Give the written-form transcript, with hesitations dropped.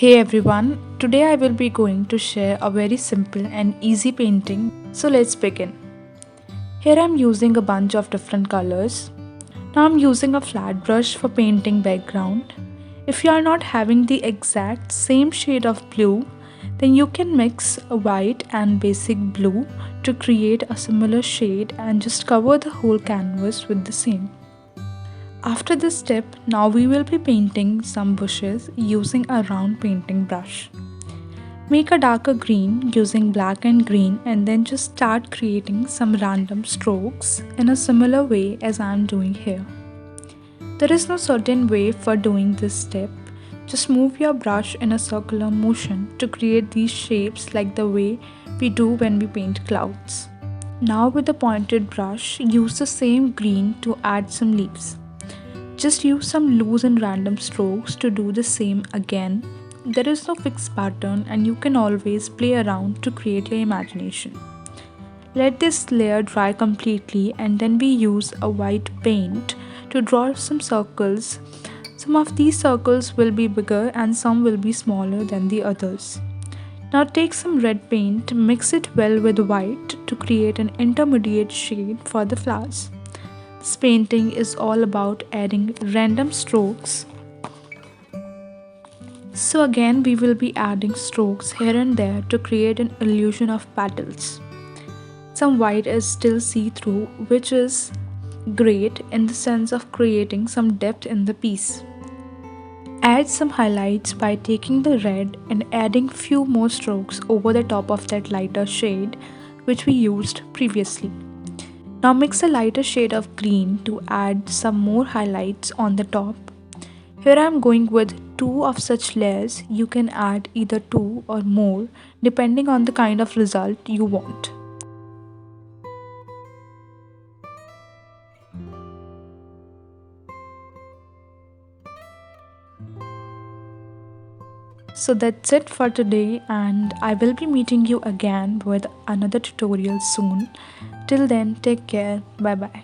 Hey everyone, today I will be going to share a very simple and easy painting. So let's begin. Here I'm using a bunch of different colors. Now I'm using a flat brush for painting background. If you are not having the exact same shade of blue, then you can mix a white and basic blue to create a similar shade and just cover the whole canvas with the same. After this step, now we will be painting some bushes using a round painting brush. Make a darker green using black and green and then just start creating some random strokes in a similar way as I am doing here. There is no certain way for doing this step. Just move your brush in a circular motion to create these shapes like the way we do when we paint clouds. Now with the pointed brush, use the same green to add some leaves. Just use some loose and random strokes to do the same again. There is no fixed pattern and you can always play around to create your imagination. Let this layer dry completely and then we use a white paint to draw some circles. Some of these circles will be bigger and some will be smaller than the others. Now take some red paint, mix it well with white to create an intermediate shade for the flowers. This painting is all about adding random strokes. So again we will be adding strokes here and there to create an illusion of petals. Some white is still see-through, which is great in the sense of creating some depth in the piece. Add some highlights by taking the red and adding few more strokes over the top of that lighter shade which we used previously. Now mix a lighter shade of green to add some more highlights on the top. Here I am going with 2 of such layers. You can add either 2 or more depending on the kind of result you want. So that's it for today and I will be meeting you again with another tutorial soon. Till then, take care. Bye bye.